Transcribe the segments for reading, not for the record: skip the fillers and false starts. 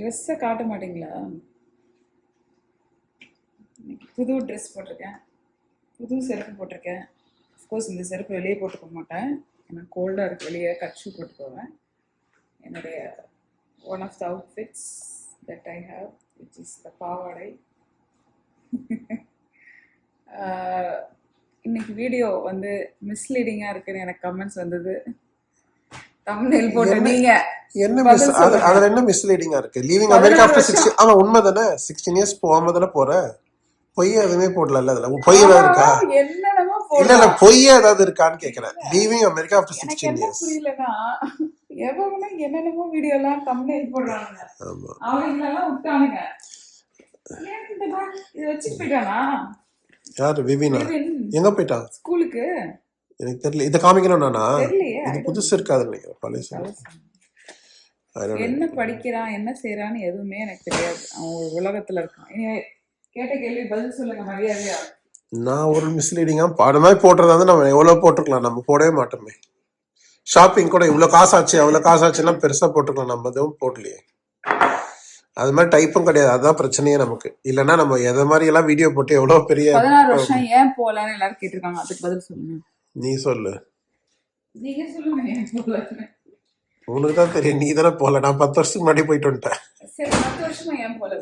ட்ரெஸ்ஸை காட்ட மாட்டீங்களா? இன்னைக்கு புது ட்ரெஸ் போட்டிருக்கேன், புது செருப்பு போட்டிருக்கேன். அஃப்கோர்ஸ் இந்த செருப்பு வெளியே போட்டு போக மாட்டேன், ஏன்னா கோல்டாக இருக்குது. வெளியே கட் ஷூ போட்டு போவேன். என்னுடைய one of the outfits that I have which is the பாவாடை. இன்னைக்கு வீடியோ வந்து மிஸ்லீடிங்காக இருக்குன்னு எனக்கு கமெண்ட்ஸ் வந்தது. தம்ப்நெயில் போட்டு நீங்க என்ன மிஸ் அதுல என்ன மிஸ்லீடிங்கா இருக்கு? Leaving America after 16. ஆமா உண்மைதானே. 16 இயர்ஸ் போகாம தானே போற. பொய் எதுவுமே போடல. அதுல பொய் ஏதாவது இருக்கா? என்னென்னமோ இல்ல இல்ல பொய் ஏதாவது இருக்கான்னு கேக்குறேன். லீவிங் அமெரிக்கா ஆஃப்டர் 16 இயர்ஸ் புரியலன்னா எவனும் என்னென்னமோ வீடியோ எல்லாம் தம்ப்நெயில் போடுறாங்க. அவங்களெல்லாம் விட்டானுங்க. இது வச்சுட்டு போயிட்டானா? யாரு? விவினா எங்க போயிட்டான்? ஸ்கூலுக்கு. எனக்கு தெரியல. இதை காமிக்கணும் நானா? இது புதுசு இருக்காது நினைக்கிறேன். பழைய என்ன படிக்கிறான் என்ன செய்யறான்னு எதுவுமே எனக்கு தெரியாது. அவன் ஒரு உலகத்துல இருக்கான். இனி கேட்ட கேள்வி பதில் சொல்லுங்க மரியாதையா. நான் ஒரு மிஸ்லீடிங்கா பாடு மாதிரி போட்டுறதா வந்து நம்ம எவ்வளவு போட்டுருக்கலாம். நம்ம போடவே மாட்டோமே. ஷாப்பிங் கூட இவ்வளவு காசாச்சு அவ்வளவு காசாச்சுன்னா பெருசா போட்டுக்கலாம். நம்ம எதுவும் போடலையே. அது மாதிரி டைப்பும் கிடையாது. அதுதான் பிரச்சனையே நமக்கு. இல்லைன்னா நம்ம எதை மாதிரி எல்லாம் வீடியோ போட்டு எவ்வளவு பெரிய 16 வருஷம் ஏன் போகலான்னு எல்லாரும் கேட்டிருக்காங்க. அதுக்கு பதில் சொல்லுங்க. நீ சொல்லு. நீங்க சொல்லுங்க ஏன் போகல. உனக்கு தான் தெரியும். நீ தானே போகல. நான் 10 வருஷத்துக்கு முன்னாடி போயிட்டு வந்துட்டேன். சரி 10 வருஷமா ஏன் போகல?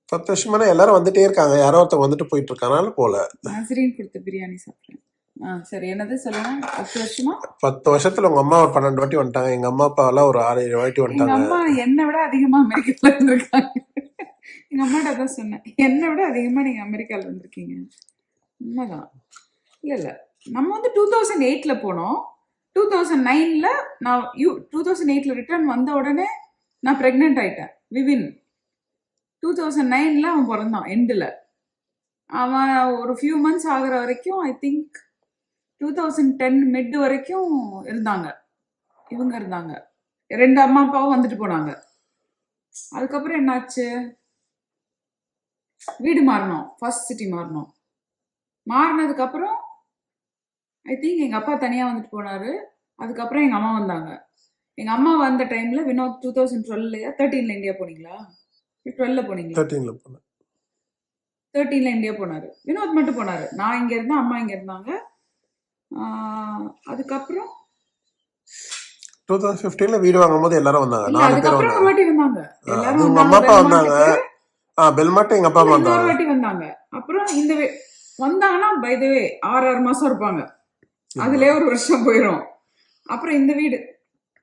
10 வருஷமா எல்லாரும் வந்துட்டே இருக்காங்க. யாரோ ஒருத்தவங்க வந்துட்டு போயிட்டு இருக்கானால போல. நஸ்ரீன் கொடுத்த பிரியாணி சாப்பிட்டேன். சரி என்னது சொல்லுங்க. 10 வருஷமா 10 வருஷத்துல உங்க அம்மா ஒரு 12 வாட்டி வந்துட்டாங்க. எங்க அம்மா அப்பா எல்லாம் ஒரு 6-7 வாட்டி வந்துட்டாங்க. எங்க அம்மா என்னை விட அதிகமா அமெரிக்கால இருந்திருக்காங்க. எங்க அம்மாட்ட தான் சொன்னேன், என்னை விட அதிகமா நீங்க அமெரிக்கால இருந்திருக்கீங்க. உண்மைதான். இல்ல நம்ம வந்து 2008ல போனோம். 2009ல நான் 2008ல ரிட்டர்ன் வந்த உடனே நான் பிரெக்னென்ட் ஆயிட்டேன். விவின் 2009ல அவன் பிறந்தான். எண்டில் அவன் ஒரு ஃபியூ மந்த்ஸ் ஆகுற வரைக்கும் ஐ திங்க் 2010 மிட் வரைக்கும் இருந்தாங்க. இவங்க இருந்தாங்க. 2 அம்மா அப்பாவும் வந்துட்டு போனாங்க. அதுக்கப்புறம் என்னாச்சு, வீடு மாறினோம். ஃபர்ஸ்ட் சிட்டி மாறினோம். மாறினதுக்கப்புறம் ஐ திங்க் எங்கள் அப்பா தனியாக வந்துட்டு போனார். அதுக்கப்புறம் எங்கள் அம்மா வந்தாங்க. எங்கள் அம்மா வந்த டைமில் வினோத் 2012 13ல இந்தியா போனீங்களா? 12ல போனீங்களா? 13ல போனேன். 13ல இந்தியா போனார். வினோத் மட்டும் போனார். நான் இங்கே இருந்தேன், அம்மா இங்கே இருந்தாங்க. அதுக்கப்புறம் 2015ல வீடு வாங்கும் போது எல்லாரும் வந்தாங்க. 4 பேர் வந்தாங்க. ஒரு வாட்டி வந்தாங்க. எல்லாரும் உங்க அம்மா அப்பா வந்தாங்க. பெல்மாட்டை எங்க அப்பா வந்தாங்க. ஒரு வாட்டி வந்தாங்க. அப்புறம் இந்த வந்தாங்கன்னா பை தி வே 6 மாசம் இருப்பாங்க. அதுலயே ஒரு வருஷம் போயிடும். அப்புறம் இந்த வீடு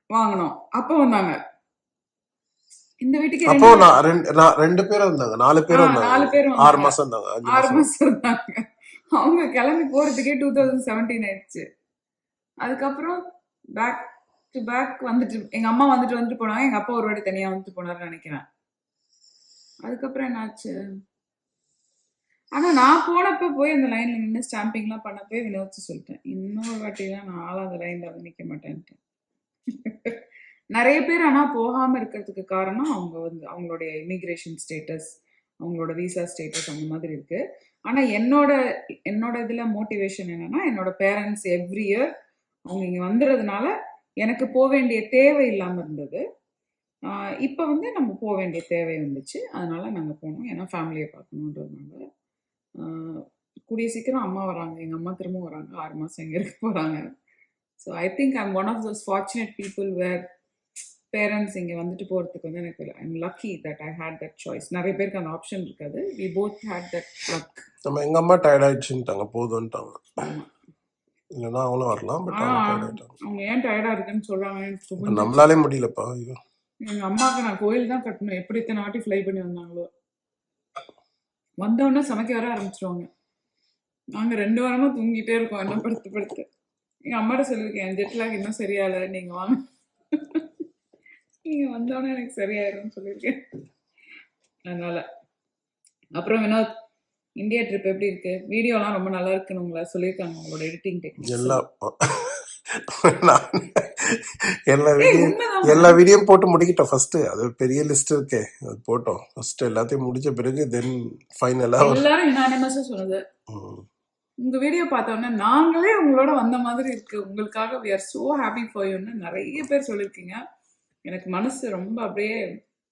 வாங்கணும், அப்ப வந்தாங்க. இந்த வீட்டுக்கு அப்போ நான் 2 பேரும் வந்தாங்க. 4 பேரும் வந்தாங்க. 4 பேரும் 6 மாசம் இருந்தாங்க. 6 மாசம் இருந்தாங்க. அவங்க கிளம்பி போறதுக்கே 2017 ஆயிடுச்சு. அதுக்கப்புறம் பேக் டு பேக் வந்துட்டு எங்க அம்மா வந்துட்டு போனாங்க. எங்க அப்பா ஒரு வாட்டி தனியா வந்துட்டு போனாருன்னு நினைக்கிறேன். அதுக்கப்புறம் என்னாச்சு, ஆனா நான் போனப்ப போய் அந்த லைன்ல நின்று ஸ்டாம்பிங்லாம் பண்ணப்போ வினோத்து சொல்லிட்டேன், இன்னொரு வாட்டி தான் நான் அந்த லைன்ல வந்து நிக்க மாட்டேன்ட்டு. நிறைய பேர் ஆனா போகாம இருக்கிறதுக்கு காரணம் அவங்க வந்து அவங்களுடைய இமிகிரேஷன் ஸ்டேட்டஸ், அவங்களோட விசா ஸ்டேட்டஸ் அந்த மாதிரி இருக்கு. ஆனா என்னோட இதுல மோட்டிவேஷன் என்னன்னா, என்னோட பேரண்ட்ஸ் எவ்ரி இயர் அவங்க இங்க வந்துடுறதுனால எனக்கு போக வேண்டிய தேவை இல்லாம இருந்தது. இப்ப வந்து நம்ம போக வேண்டிய தேவை வந்துச்சு. அதனால நாங்க போனோம். ஏன்னா ஃபேமிலியை பார்க்கணுன்றதுனால. கூடிய சீக்கிரம் அம்மா வராங்க. எங்க அம்மா திரும்ப வராங்க. 6 மாசம் இங்க இருக்க போறாங்க. So I think I'm one of those fortunate people where parents இங்கே வந்துட்டு போகிறதுக்கு வந்து எனக்கு I'm lucky that I had that choice. நிறைய பேருக்கு அந்த ஆப்ஷன் இருக்காது. We both had that luck. நம்ம எங்க அம்மா டயர்ட் ஆயிடுச்சுட்டாங்க, போதும்ட்டாங்க. இல்லைன்னா அவங்களும் வரலாம். பட் அவங்க ஏன் டயர்டா இருக்குன்னு சொல்றாங்க. நம்மளாலே முடியலப்பா. ஐயோ, எங்க அம்மாவுக்கு நான் கோயில் தான் கட்டணும். எப்படி இத்தனை வாட்டி ஃப்ளை பண்ணி வந்தாங்களோ. வந்தோடனே சமைக்க வர ஆரம்பிச்சிருவாங்க. நாங்கள் 2 வாரமா தூங்கிட்டே இருக்கோம். என்ன படுத்து எங்கள் அம்மாட்ட சொல்லியிருக்கேன், ஜெட்லாக் இன்னும் சரியாயில்ல, நீங்கள் வாங்க, நீங்கள் வந்தோடனே எனக்கு சரியாயிரும்னு சொல்லியிருக்கேன். அதனால அப்புறம் வினோத், இந்தியா ட்ரிப் எப்படி இருக்கு? வீடியோலாம் ரொம்ப நல்லா இருக்குன்னு உங்களை சொல்லியிருக்காங்க. உங்களோட எடிட்டிங் டெக்னிக் எல்லா வீடியோ போட்டு முடிக்கிட்டோம். ஃபர்ஸ்ட் அது பெரிய லிஸ்ட் இருக்கே, அது போட்டோம். ஃபர்ஸ்ட் எல்லாத்தையும் முடிச்ச பிறகு தென் ஃபைனலா எல்லாரும் யுனானிமஸா சொன்னது. உங்க வீடியோ பார்த்தோன்னே நாங்களே உங்களோட வந்த மாதிரி இருக்கு. உங்களுக்காக we are so happy for you ன்னு நிறைய பேர் சொல்லியிருக்கீங்க. எனக்கு மனசு ரொம்ப அப்படியே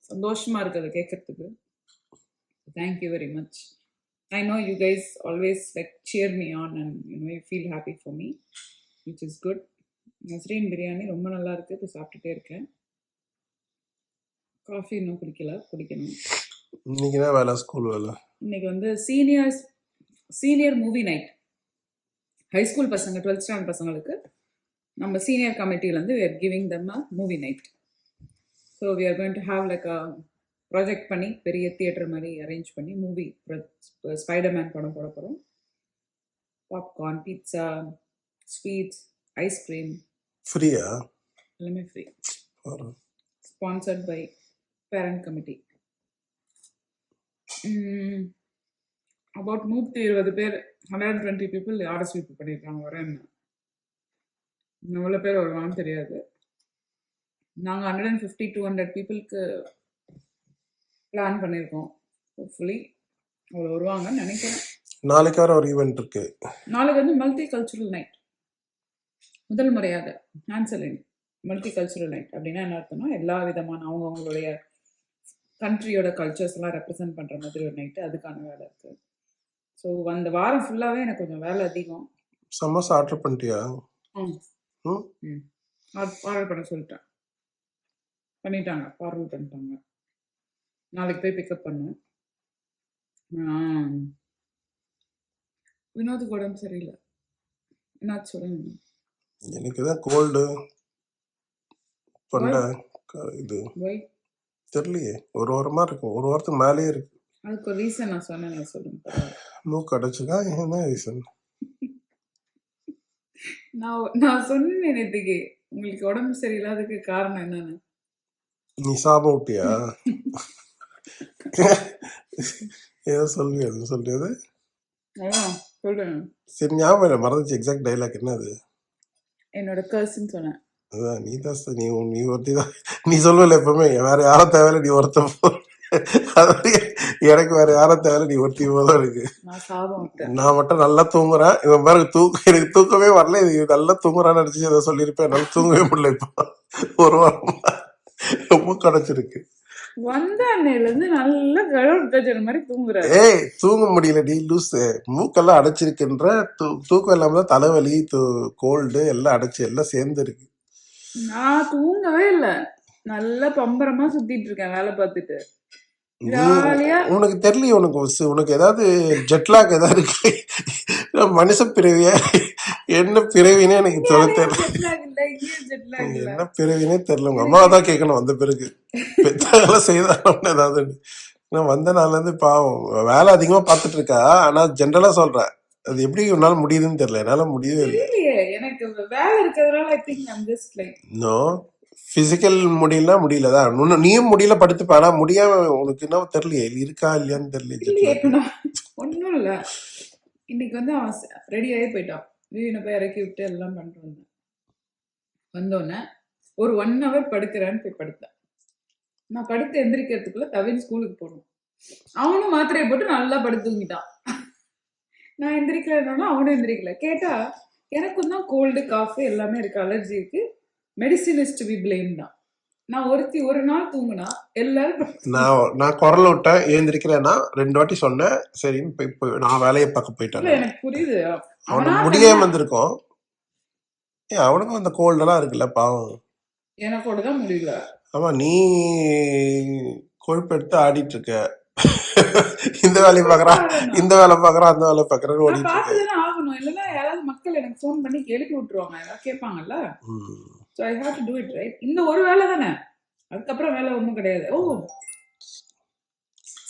சந்தோஷமா இருக்கு அதை கேட்கறதுக்கு. Thank you very much. I know you guys always like shear me on and you feel happy for me, which is good. Nasreen biryani ரொம்ப நல்லா இருக்கு, இப்போ சாப்பிட்டுட்டே இருக்கேன். காஃபி இன்னும் குடிக்கல, குடிக்கணும். இன்னைக்கு என்ன வேலை? ஸ்கூல் வேலை. இன்னைக்கு வந்து senior movie night. High school பசங்க 12th ஸ்டாண்டர்ட் பசங்களுக்கு நம்ம சீனியர் கமிட்டிலேருந்து we are giving them a movie night. So we are going to have like a project பண்ணி பெரிய தியேட்டர் மாதிரி அரேஞ்ச் பண்ணி மூவி ஸ்பைடர்மேன் படம் போட போகிறோம். பாப்கார்ன், பீட்சா, ஸ்வீட்ஸ், ஐஸ்கிரீம் ஃப்ரீயா? எல்லாமே free. Sponsored by parent committee. About 120 பேர், 120 people RSVP பண்ணியிருக்காங்க வரேன்னு. எவ்வளோ பேர் வருவாங்கன்னு தெரியாது. நாங்கள் 150-200 பீப்புளுக்கு பிளான் பண்ணியிருக்கோம். ஹோப்ஃபுல்லி அவ்வளோ வருவாங்கன்னு நினைக்கிறேன். நாளைக்கு வர ஒரு ஈவெண்ட் இருக்கு. நாளைக்கு வந்து மல்டி கல்ச்சுரல் நைட், முதல் முறையாக ஹான்சலின் மல்டி கல்ச்சுரல் நைட். அப்படின்னா என்ன அர்த்தம்னா எல்லா விதமான அவங்களுடைய கண்ட்ரியோட கல்ச்சர்ஸ் எல்லாம் ரெப்ரசென்ட் பண்ணுற மாதிரி ஒரு நைட்டு, அதுக்கான வேலை இருக்குது. ஸோ அந்த வாரம் ஃபுல்லாகவே எனக்கு கொஞ்சம் வேலை அதிகம். சமோசா ஆர்டர் பண்ணிட்டியா? ஆர்டர் பண்ண சொல்லிட்டேன், பண்ணிட்டாங்க, பார்வல் பண்ணிட்டாங்க. நாளைக்கு போய் பிக்கப் பண்ணேன். வினோதுக்கு உடம்பு சரியில்லை. என்னாச்சு உடம்பு? எனக்கு தான் கோல்டு பண்ண இது தெரியலையே. ஒரு வாரமா இருக்கு, ஒரு வாரத்துக்கு மேலேயே இருக்கு. அதுக்கு ஒரு ரீசன் நான் சொன்னேன், சொல்லுங்க. மூக்கு அடைச்சுக்கா? என்ன ரீசன்? நான் சொன்னேன் நேற்றுக்கு உங்களுக்கு உடம்பு சரியில்லாததுக்கு காரணம் என்னன்னு. நீ சாபம் விட்டியா? ஏதோ சொல்லியா? சொல்லியது சொல்றேன். சரி, ஞாபகம் இல்லை, மறந்துச்சு. எக்ஸாக்ட் டைலாக் என்னது? என்னோட கர்ஸ்ன்னு சொன்னேன். அதான் நீ தான் நீ ஒருத்தி தான். நீ சொல்லுவல எப்பவுமே வேற யாரும் தேவையில்ல, நீ ஒருத்த போ. எனக்கு வேற யாரும் தேவையில்ல, நீ ஒருத்தி போதான் இருக்கு. நான் மட்டும் நல்லா தூங்குறேன். இவன் பாரு எனக்கு தூக்கமே வரல, இது நல்லா தூங்குறான்னு நினைச்சு ஏதோ சொல்லியிருப்பேன். என்னால தூங்கவே முடியல. இப்போ ஒரு வாரமா ரொம்ப கிடைச்சிருக்கு. வந்த அன்னையில இருந்து நல்ல கடவுள் மாதிரி தூங்குற. ஏய், தூங்க முடியல, நீ லூசு. மூக்கெல்லாம் அடைச்சிருக்குன்ற தூக்கம் இல்லாம தலைவலி, கோல்டு எல்லாம் அடைச்சு எல்லாம் சேர்ந்து இருக்கு. நான் தூங்கவே இல்ல, நல்லா பம்பரமா சுத்திட்டு இருக்கேன் வேலை பார்த்துட்டு. உனக்கு தெரியல, உனக்கு ஏதாவது ஜெட்லாக் ஏதாவது இருக்கு? மனுஷ பிறவியா என்ன பிறவினே எனக்கு சொல்ல தெரியல. என்ன பிறவினே தெரியல. உங்க அம்மாவை தான் கேட்கணும் வந்த பிறகு. பெத்தாலாம் செய்தாலும் ஏதாவது. நான் வந்த நாள்ல இருந்து பாவம் வேலை அதிகமா பார்த்துட்டு இருக்கா. ஆனா ஜென்ரலா சொல்றேன், அது எப்படி உன்னால முடியுதுன்னு தெரியல. என்னால முடியவே இல்லை. எனக்கு வேலை இருக்கிறதுனால I think I am just like no physical முடியலதான். நீயும் முடியல படுத்துப்ப. ஆனா முடியாம உனக்கு என்ன தெரியலையே, இருக்கா இல்லையான்னு தெரியல. ஒன்னும் இல்ல, இன்னைக்கு வந்து அவன் ரெடி ஆகி போயிட்டான். வீணை போய் இறக்கி விட்டு எல்லாம் பண்ணிட்டு வந்தேன். வந்தோடனே ஒரு 1 hour படுக்கிறேன்னு போய் படுத்தேன். நான் படுத்து எந்திரிக்கிறதுக்குள்ள தவின் ஸ்கூலுக்கு போகணும். அவனும் மாத்திரையை போட்டு நல்லா படுத்து தூங்கிட்டான். நான் எந்திரிக்கலன்னா அவனும் எந்திரிக்கல. கேட்டா எனக்கும் தான் கோல்டு, காஃபு எல்லாமே இருக்கு, அலர்ஜி இருக்கு, medicine is to be blame தான். நான் ஒரு நாள் தூங்குனா எல்லாரும் நான் குரல் விட்டேன், ஏந்திரிக்கிறேன்னா 2 வாட்டி சொன்னேன். சரின்னு நான் வேலையை பார்க்க போயிட்டேன். எனக்கு புரியுது, அவனுக்கு முடியாம வந்திருக்கோம். அவனுக்கும் அந்த கோல்டெல்லாம் இருக்குல்ல, பாவம். எனக்கோட தான் முடியல. ஆமா, நீ கொழுப்பு எடுத்து ஆடிட்டு இருக்க. இந்த வேலையை பாக்குறான், இந்த வேலை பாக்குறான், அந்த வேலை பாக்குறான்னு ஓடிட்டு இருக்க. ஆகணும், இல்லைன்னா யாராவது மக்கள் எனக்கு ஃபோன் பண்ணி எழுப்பி விட்டுருவாங்க, ஏதாவது கேட்பாங்கல்ல. So I have to do it, right? இந்த ஒரு வேலை தானே, அதுக்கப்புறம் வேலை ஒன்றும் கிடையாது.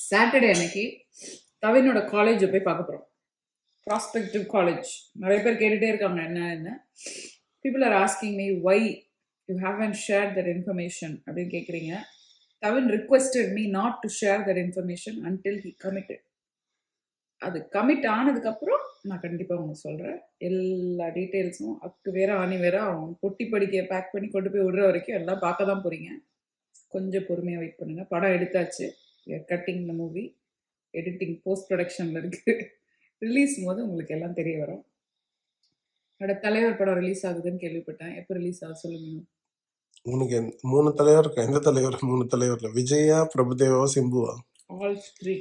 சாட்டர்டே அன்னைக்கு தவினோட காலேஜை போய் பார்க்க போகிறோம். Prospective college. நிறைய பேர் கேட்டுகிட்டே இருக்காங்க என்ன. People are asking me why you haven't share that information அப்படின்னு கேட்குறீங்க. Thavin requested me not to share that information until he committed. அது கமிட் ஆனதுக்கப்புறம் நான் கண்டிப்பாக உங்களுக்கு சொல்கிறேன் எல்லா டீட்டெயில்ஸும். அக்கு வேற ஆணி வேற அவன் பொட்டி படிக்க பேக் பண்ணி கொண்டு போய் விடுற வரைக்கும் எல்லாம் பார்க்க தான் போகிறீங்க. கொஞ்சம் பொறுமையாக வெயிட் பண்ணுங்கள். படம் எடுத்தாச்சு, cutting the movie, editing, post ப்ரொடக்ஷனில் இருக்குது. ரிலீஸ் போது உங்களுக்கு எல்லாம் தெரிய வரும். என்னோட தலைவர் படம் ரிலீஸ் ஆகுதுன்னு கேள்விப்பட்டேன். எப்போ ரிலீஸ் ஆகுது சொல்லுங்க? உனக்கு 3 தலைவர் இருக்கா? எந்த தலைவர்? 3 தலைவர்ல விஜயா, பிரபுதேவா, சிம்புவா? All three.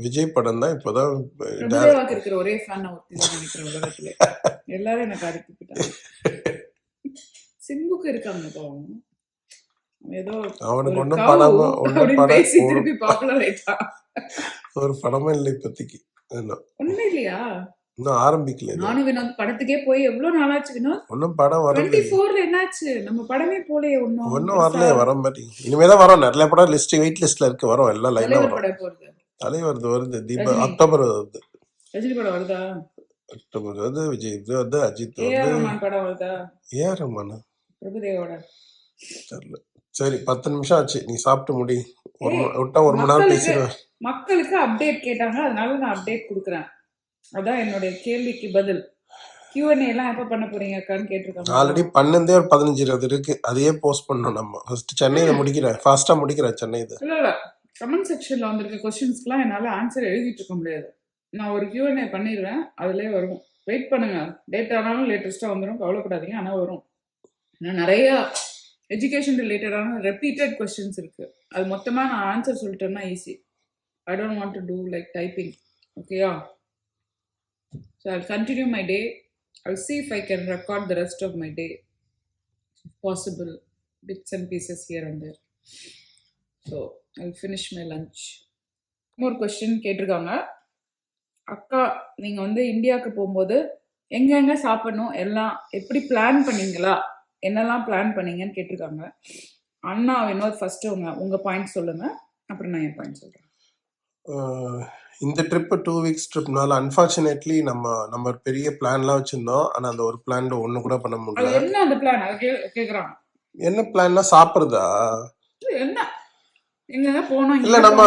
விஜய் படம் தான் இப்போதான் பிரபுதேவாக்கு இருக்கிற ஒரே ஃபேன் நான் ஒருத்தி தான் நினைக்கிறேன் உலகத்துல. எல்லாரும் எனக்கு அடிக்கிட்டாங்க. சிம்புக்கு இருக்காங்க பாவம். அவன் ஏதோ அவனுக்கு ஒரு ஒன்றும் கவு படம் ஒன்றும் அப்படின்னு படம் பேசி ஒரு திருப்பி பாப்புலர் ஆயிட்டான். ஒரு படமும் இல்லை இப்போதைக்கு. ஒண்ணுமே இல்லையா? இன்னும் ஆரம்பிக்கல. நானும் வினோத் படத்துக்கே போய் எவ்வளவு நாளாச்சு வினோத். ஒன்றும் படம் வரல. 24ல என்னாச்சு? நம்ம படமே போலயே ஒன்னும். ஒன்றும் வரல, வர மாட்டேங்குது. இனிமேதான் வரும். நிறைய படம் லிஸ்ட் வெயிட் லிஸ்ட்ல இருக்கு, வரும். எல்லாம் லைனா தலைவர் வரும். படம் போறது. தலைவர் வருது, ரஜினி அக்டோபர் வருது. ரஜினி படம் வருதா? அக்டோபர் வருது. விஜய் இது வருது, அஜித் ஏஆர் வருது. ரஹ்மான் படம் வருதா? ஏஆர் ரஹ்மானா? பிரபுதேவோட. தெரியல. சரி 10 நிமிஷம் ஆச்சு, நீ சாப்பிட்டு முடி. விட்டா 1 மணி நேரம் மக்களுக்கு பேசிடுவேன். மக்களுக்கு அப்டேட் கேட்டாங்க, அதனால நான் அப்டேட் கொடுக்குறேன். அதான் என்னுடைய கேள்விக்கு பதில். Q&A எல்லாம் எப்ப பண்ண போறீங்க அக்கான்னு கேட்டிருக்காங்க. ஆல்ரெடி பண்ணதே ஒரு 15-20 இருக்கு, அதையே போஸ்ட் பண்ணோம் நம்ம. ஃபர்ஸ்ட் சென்னையில முடிக்கிறேன், ஃபாஸ்டா முடிக்கிறேன் சென்னை இது. இல்ல கமெண்ட் செக்ஷன்ல வந்திருக்க கொஸ்டின்ஸ்க்குலாம் என்னால ஆன்சர் எழுதிட்டு இருக்க முடியாது. நான் ஒரு Q&A பண்ணிடுவேன், அதுலயே வரும். வெயிட் பண்ணுங்க, லேட் ஆனாலும் லேட்டஸ்டா வந்துடும், கவலைப்படாதீங்க. ஆனா வரும். நான் நிறைய எஜுகேஷன் ரிலேட்டடான ரெப்பீட்டட் கொஸ்டின்ஸ் இருக்கு. அது மொத்தமா நான் ஆன்சர் சொல்லிட்டேன்னா easy. I don't want to do like typing. ஓகேயா? So I continue my day. I'll see if I can record the rest of my day, if possible, bits and pieces here and there. So I'll finish my lunch. More question கேட்டிருக்காங்க. அக்கா, நீங்க வந்து இந்தியாவுக்கு போகும்போது எங்கெங்க சாப்பிடணும் எல்லாம் எப்படி பிளான் பண்ணீங்களா? என்னெல்லாம் பிளான் பண்ணீங்கன்னு கேட்டிருக்காங்க. அண்ணா வினோத் ஃபர்ஸ்ட் உங்க பாயிண்ட் சொல்லுங்க, அப்புறம் நான் என் பாயிண்ட் சொல்றேன். இந்த ட்ரிப்பு 2 வீக்ஸ் ட்ரிப்னால அன்ஃபார்ச்சுனேட்லி நம்ம ஒரு பெரிய பிளான்லாம் வச்சிருந்தோம். ஆனா அந்த ஒரு பிளான்ல ஒண்ணு கூட பண்ண அது முடியல. என்ன அந்த பிளான்? அது கேக்குறாங்க. என்ன பிளான்னா சாப்பிடுறதா? என்ன எங்க போனோம்? இல்ல நம்ம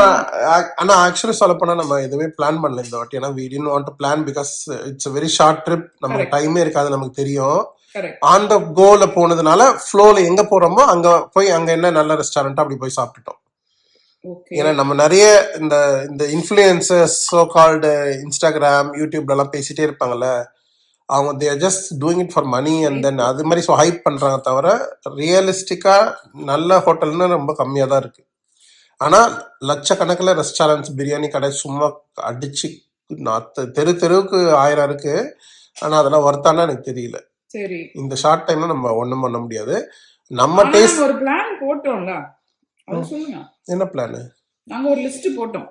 ஆனா ஆக்சுவலி சொல்ல போனா நம்ம எதுவுமே பிளான் பண்ணல இந்த வாட்டி. ஏன்னா we didn't want to plan because it's a very short trip. நமக்கு Correct. டைமே இருக்காது, நமக்கு தெரியும். Correct. ஆன் த கோல போனதுனால ஃப்ளோல எங்க போறோமோ அங்க போய் அங்க என்ன நல்ல ரெஸ்டாரண்ட் அப்படி போய் சாப்பிட்டுட்டோம். Okay. ஏன்னா நம்ம நிறைய இந்த இந்த இன்ஃப்ளூயன்சர்ஸ் சோ கால்டு இன்ஸ்டாகிராம் யூடியூப்ல எல்லாம் பேசிட்டே இருப்பாங்கல்ல, அவங்க they are just doing it for money and then அது மாதிரி ஸோ ஹைப் பண்றாங்க தவிர ரியலிஸ்டிக்கா நல்ல ஹோட்டல்னு ரொம்ப கம்மியா தான் இருக்கு. ஆனா லட்சக்கணக்கில் ரெஸ்டாரண்ட்ஸ் பிரியாணி கடை சும்மா அடிச்சு தெரு தெருவுக்கு 1000 இருக்கு. ஆனா அதெல்லாம் ஒர்த்தானா எனக்கு தெரியல. சரி, இந்த ஷார்ட் டைம்ல நம்ம ஒண்ணும் பண்ண முடியாது. நம்ம ஆனா டேஸ்ட் நாங்க ஒரு பிளான் போட்டோம்ல, அது சொல்லுங்க. என்ன பிளான்? நாங்க ஒரு லிஸ்ட் போட்டோம்.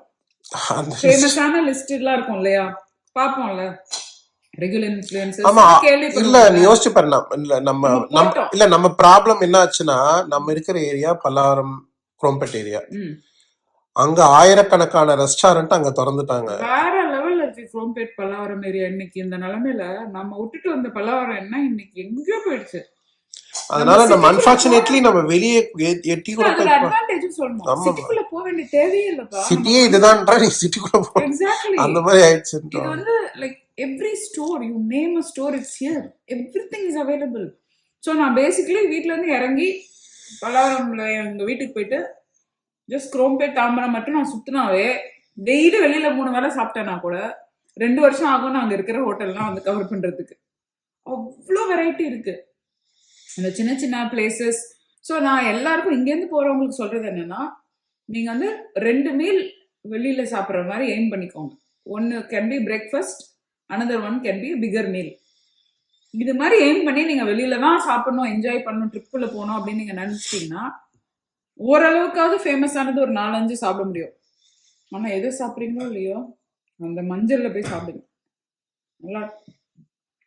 அந்த ஃபேமஸான லிஸ்ட் எல்லாம் இருக்கும் இல்லையா, பாப்போம்ல. ரெகுலர் ஆமா இன்ஃப்ளூயன்சர்ஸ் இல்ல நீ யோசிச்சு பாரு. நம்ம போட்டோம். இல்ல நம்ம ப்ராப்ளம் என்ன ஆச்சுன்னா, நம்ம இருக்கிற ஏரியா பல்லாவரம் குரோம்பேட் ஏரியா. அங்க ஆயிரக்கணக்கான ரெஸ்டாரண்ட் அங்க திறந்துட்டாங்க. வேற லெவல்ல இருக்கு குரோம்பேட் பல்லாவரம் ஏரியா. இன்னைக்கு இந்த நிலைமையில நம்ம விட்டுட்டு வந்த பல்லாவரம் என்ன இன்னைக்கு எங்க போயிடுச்சு. அதனால நம்ம அன்பார்ச்சுனேட்லி நம்ம வெளியே எட்டி கூட அதுல அட்வான்டேஜ் சொல்லணும். ஆமா. சிட்டிக்குள்ள போக வேண்டிய தேவையே இல்லப்பா. சிட்டியே இதுதான்றா, நீ சிட்டிக்குள்ள போ. எக்ஸாக்ட்லி. அந்த மாதிரி ஆயிடுச்சு. இது வந்து like every store you name a store it's here, everything is available. So நான் பேசிக்கலி வீட்ல இருந்து இறங்கி பல்லாவரம்ல எங்க வீட்டுக்கு போயிட்டு ஜஸ்ட் குரோம்பேட் தாம்பரம் மட்டும் நான் சுத்தினாவே டெய்லி வெளியில 3 வேளை சாப்பிட்டேன்னா கூட 2 வருஷம் ஆகும் நான் அங்க இருக்கிற ஹோட்டல்லாம் வந்து கவர் பண்றதுக்கு. அவ்வளோ வெரைட்டி இருக்கு இந்த சின்ன சின்ன பிளேசஸ். ஸோ நான் எல்லாருக்கும் இங்கேருந்து போறவங்களுக்கு சொல்றது என்னன்னா, நீங்க வந்து 2 மீல் வெளியில சாப்பிட்ற மாதிரி எய்ம் பண்ணிக்கோங்க. ஒன்னு can be breakfast, another one can be figure meal. இது மாதிரி எய்ம் பண்ணி நீங்க வெளியில தான் சாப்பிடணும், என்ஜாய் பண்ணணும், ட்ரிப்புல போகணும் அப்படின்னு நீங்க நினைச்சிட்டீங்கன்னா ஓரளவுக்காவது ஃபேமஸானது ஒரு 4-5 சாப்பிட முடியும். ஆனா எது சாப்பிட்றீங்களோ இல்லையோ அந்த மஞ்சள்ல போய் சாப்பிடுங்க. நல்லா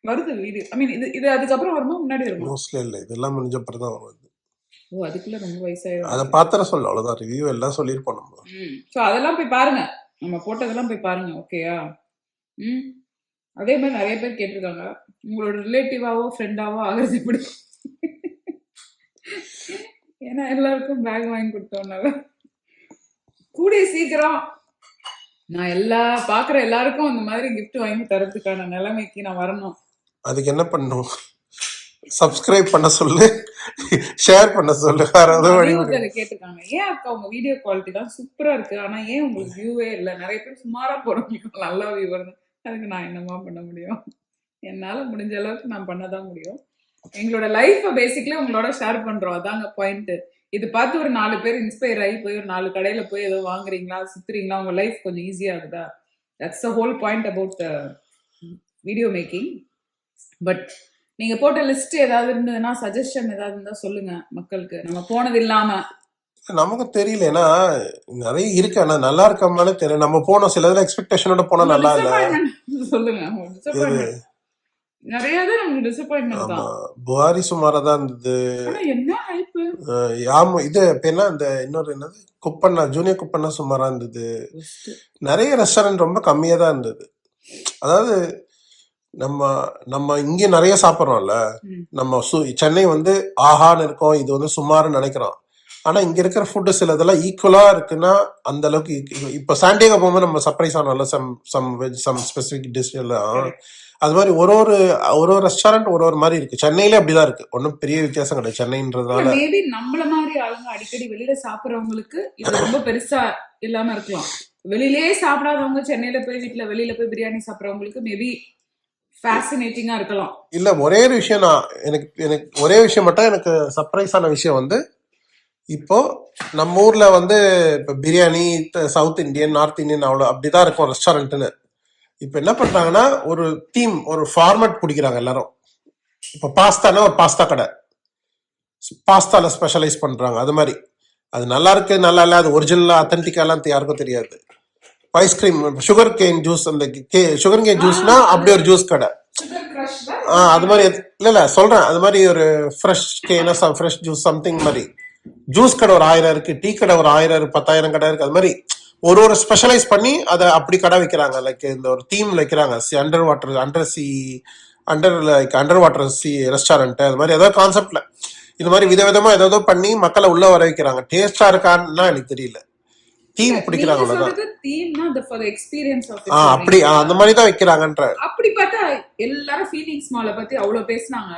வருது வீடியோ. ஐ மீன் இது அதுக்கப்புறம் வருமா முன்னாடி வருமா? மோஸ்ட்லி இல்ல, இதெல்லாம் முடிஞ்ச அப்புறம் தான் வருது. ஓ, அதுக்குள்ள ரொம்ப வயசாயிடும். அதை பாத்திர சொல்ல அவ்வளவுதான். ரிவ்யூ எல்லாம் சொல்லியிருப்போம் நம்ம. ஸோ அதெல்லாம் போய் பாருங்க, நம்ம போட்டதெல்லாம் போய் பாருங்க. ஓகேயா? அதே மாதிரி நிறைய பேர் கேட்டிருக்காங்க, உங்களோட ரிலேட்டிவாவோ ஃப்ரெண்டாவோ ஆகிறது எப்படி? ஏன்னா எல்லாருக்கும் பேக் வாங்கி கொடுத்தோம்னால கூடிய சீக்கிரம் நான் பாக்குற எல்லாருக்கும் அந்த மாதிரி கிஃப்ட் வாங்கி தரதுக்கான நிலைமைக்கு நான் வரணும். அதுக்கு என்ன பண்ணும்? சப்ஸ்கிரைப் பண்ண சொல்லு, ஷேர் பண்ண சொல்லு. கேட்டிருக்காங்க, ஏன் அக்கா உங்க வீடியோ குவாலிட்டி தான் சூப்பரா இருக்கு, ஆனா ஏன் உங்களுக்கு வியூவே இல்லை? நிறைய பேர் சுமாரா போறவங்களுக்கு நல்லா வியூ வருது. அதுக்கு நான் என்னமா பண்ண முடியும்? என்னால முடிஞ்ச அளவுக்கு நான் பண்ணதான் முடியும். எங்களோட லைஃப் பேசிக்கலி உங்களோட ஷேர் பண்றோம், அதாங்க பாயிண்ட். இது பார்த்து ஒரு 4 பேர் இன்ஸ்பயர் ஆகி போய் ஒரு 4 கடையில போய் ஏதோ வாங்குறீங்களா, சுத்துறீங்களா, உங்க லைஃப் கொஞ்சம் ஈஸியா ஆகுதா. That's the whole point about video making. But நீங்க போட்ட லிஸ்ட் ஏதாவது இருந்ததுன்னா, சஜஷன் ஏதாவது இருந்தா சொல்லுங்க மக்களுக்கு, நம்ம போனது இல்லாம. நமக்கு தெரியல, ஏன்னா நிறைய இருக்கு, ஆனா நல்லா இருக்காமலே தெரியல. நம்ம போனோம் சில இதுல எக்ஸ்பெக்டேஷனோட போனா நல்லா இல்ல. Disappointment சொல்லுங்க. Disappointment. நிறைய தான் நமக்கு டிசப்பாயின்மெண்ட் ஆமா, தான். புகாரி சுமாரா தான் இருந்தது. ஆனா என்ன ஹைப். ஆமா, இது இப்ப என்ன இந்த இன்னொரு என்னது குப்பண்ணா, ஜூனியர் குப்பண்ணா சுமாரா இருந்தது. நிறைய ரெஸ்டாரண்ட் ரொம்ப கம்மியா தான் இருந்தது. அதாவது நம்ம நம்ம இங்க நிறைய சாப்பிட்றோம்ல, நம்ம சென்னை வந்து ஆஹான்னு இருக்கோம், இது வந்து சுமாருன்னு நினைக்கிறோம். ஆனா இங்க இருக்கிற ஃபுட்டு சில இதெல்லாம் ஈக்குவலா இருக்குன்னா அந்த அளவுக்கு இப்ப சாண்டியாகோ போகும்போது நம்ம சர்ப்ரைஸ் ஆனோம்ல, some veg some specific dish எல்லாம். அது மாதிரி ஒரு ஒரு ரெஸ்டாரண்ட் ஒரு மாதிரி இருக்கு. சென்னையில அப்படிதான் இருக்கு, ஒன்றும் பெரிய வித்தியாசம் கிடையாது சென்னைன்றதுனால. மேபி நம்மள மாதிரி ஆளுங்க அடிக்கடி வெளியில சாப்பிடுறவங்களுக்கு இது ரொம்ப பெருசா இல்லாம இருக்கலாம். வெளியிலேயே சாப்பிடாதவங்க சென்னையில போய் வீட்டுல வெளியில போய் பிரியாணி சாப்பிடுறவங்களுக்கு மேபி ஃபேசினேட்டிங்கா இருக்கலாம். இல்ல, ஒரே ஒரு விஷயம் எனக்கு ஒரே விஷயம் மட்டும் எனக்கு சர்ப்ரைஸ் ஆன விஷயம் வந்து, இப்போ நம்ம ஊர்ல வந்து இப்போ biryani south Indian north Indian அவ்வளோ அப்படிதான் இருக்கும் ரெஸ்டாரண்ட்னு. இப்போ என்ன பண்றாங்கன்னா ஒரு தீம் ஒரு ஃபார்மேட் பிடிக்கிறாங்க எல்லாரும். இப்போ பாஸ்தானா ஒரு பாஸ்தா கடை, பாஸ்தால ஸ்பெஷலைஸ் பண்றாங்க. அது மாதிரி அது நல்லா இருக்கு நல்லா இல்லை, அது ஒரிஜினலா அத்தன்டிக்காலாம் யாருக்கும் தெரியாது. ஐஸ்கிரீம், சுகர் கேன் ஜூஸ், அந்த சுகர் கேன் ஜூஸ்னா அப்படி ஒரு ஜூஸ் கடை. அது மாதிரி இல்ல சொல்றேன், அது மாதிரி ஒரு ஃப்ரெஷ் கேனா ஃப்ரெஷ் ஜூஸ் சம்திங் மாதிரி ஜூஸ் கடை ஒரு 1000 இருக்கு, டீ கடை ஒரு 1000 10,000 கடை இருக்கு. அது மாதிரி ஒரு ஸ்பெஷலைஸ் பண்ணி அதை அப்படி கடை வைக்கிறாங்க. லைக் இந்த ஒரு தீம் வைக்கிறாங்க, under water under water C restaurant. அது மாதிரி ஏதாவது கான்செப்ட்ல இது மாதிரி விதவிதமா ஏதோ பண்ணி மக்களை உள்ள வர வைக்கிறாங்க. டேஸ்டா இருக்கான்னா எனக்கு தெரியல, தீம் பிடிக்கிறாங்க அவ்வளவுதான். அப்படி அந்த மாதிரி தான் வைக்கிறாங்கன்ற. அப்படி பார்த்தா எல்லாரும் ஃபீலிங்ஸ் மாலை பத்தி அவ்வளவு பேசினாங்க.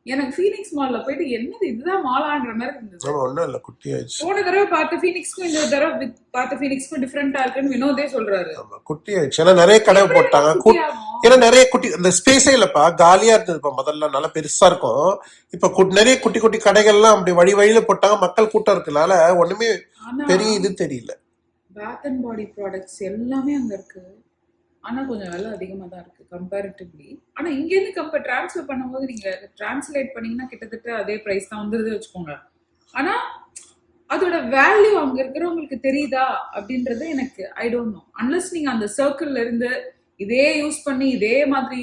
எனக்கு ஃபீனிக்ஸ் மால்ல போயிட்டு என்னது இதுதான் மாலான்ற மாதிரி இருந்தது. ஒண்ணும் இல்ல, குட்டி ஆயிடுச்சு. போன தடவை பார்த்த ஃபீனிக்ஸ்க்கும் இந்த தடவை பார்த்த ஃபீனிக்ஸ்க்கும் டிஃபரெண்டா இருக்குன்னு வினோதே சொல்றாரு. குட்டி ஆயிடுச்சு, ஏன்னா நிறைய கடை போட்டாங்க. ஏன்னா நிறைய குட்டி, இந்த ஸ்பேஸே இல்லப்பா, காலியா இருந்ததுப்பா. முதல்ல நல்லா பெருசா இருக்கும், இப்ப நிறைய குட்டி குட்டி கடைகள்லாம் அப்படி வழியில போட்டாங்க. மக்கள் கூட்டம் இருக்கனால ஒண்ணுமே பெரிய இது தெரியல. பாத் அண்ட் பாடி ப்ராடக்ட்ஸ் எல்லாமே அங்க இருக்கு, ஆனா கொஞ்சம் விலை அதிகமா தான் இருக்கு கம்பேரிட்டிவ்லி. ஆனா இங்க இருந்து டிரான்ஸ்ஃபர் பண்ணும்போது நீங்க டிரான்ஸ்லேட் பண்ணீங்கன்னா கிட்டத்தட்ட அதே பிரைஸ் தான் வந்துருது வச்சுக்கோங்க. ஆனா அதோட வேல்யூ அங்க இருக்கிறவங்களுக்கு தெரியுதா அப்படின்றது எனக்கு ஐ டோன்ட் நோ. அன்லஸ் நீங்க அந்த சர்க்கிள்ல இருந்து இதே யூஸ் பண்ணி இதே மாதிரி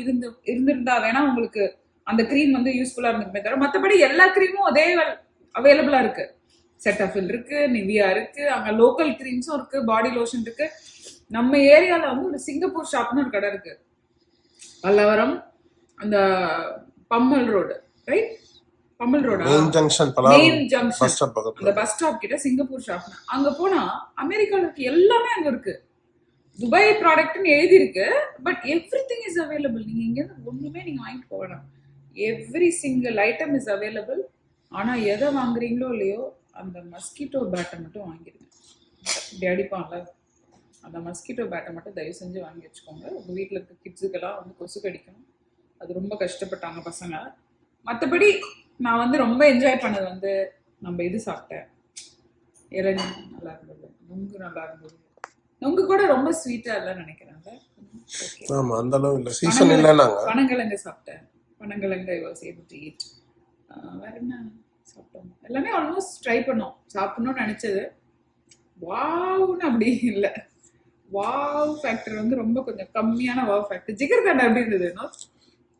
இருந்திருந்தா வேணா உங்களுக்கு அந்த க்ரீம் வந்து யூஸ்ஃபுல்லா இருந்திருக்குமே தவிர, மற்றபடி எல்லா க்ரீமும் அதே அவைலபிளா இருக்கு. செட்டாஃபில் இருக்கு, நிவியா இருக்கு, அங்க லோக்கல் க்ரீம்ஸும் இருக்கு, பாடி லோஷன் இருக்கு. நம்ம ஏரியால வந்து ஒரு சிங்கப்பூர் ஷாப்னு ஒரு கடை இருக்கு, பல்லவரம், அந்த Pammal road, right? Pammal road main junction, அந்த பஸ் ஸ்டாப் கிட்ட சிங்கப்பூர் ஷாப். அங்க போனா அமெரிக்கால இருக்கு எல்லாமே அங்க இருக்கு. துபாய் ப்ராடக்ட்னு எழுதி இருக்கு, பட் எவ்ரிதிங் இஸ் அவைலபிள். நீங்க இங்க இருந்து ஒண்ணுமே நீங்க வாங்கிட்டு போகணும், every single item is available. ஆனா எதை வாங்குறீங்களோ இல்லையோ அந்த மஸ்கிட்டோ பேட்டை மட்டும் வாங்கிடுங்க. இப்படி அடிப்பான்ல, அந்த மஸ்கிட்டோ பேட்டை மட்டும் தயவு செஞ்சு வாங்கி வச்சுக்கோங்க. உங்கள் வீட்டில் இருக்க கிட்ஸுக்கெல்லாம் வந்து கொசு கடிக்கும், அது ரொம்ப கஷ்டப்பட்டாங்க பசங்க. மற்றபடி நான் வந்து ரொம்ப என்ஜாய் பண்ணது வந்து நம்ம இது சாப்பிட்டேன், இளநீ நல்லா இருந்தது, நுங்கு நல்லா இருந்தது. நுங்கு கூட ரொம்ப ஸ்வீட்டாக இல்லைன்னு நினைக்கிறாங்க. பனங்கிழங்கு சாப்பிட்டேன், பனங்கிழங்கு வாஸ் ஏபிள் டு ஈட். வேற என்ன சாப்பிட்டோம், எல்லாமே ஆல்மோஸ்ட் ட்ரை பண்ணோம். சாப்பிடணும்னு நினச்சது வாவ்னு அப்படி இல்லை. வாவ் ஃபேக்டர் வந்து ரொம்ப கொஞ்சம் கம்மியான வாவ் ஃபேக்டர். ஜிகர் தண்டை எப்படி இருந்தது?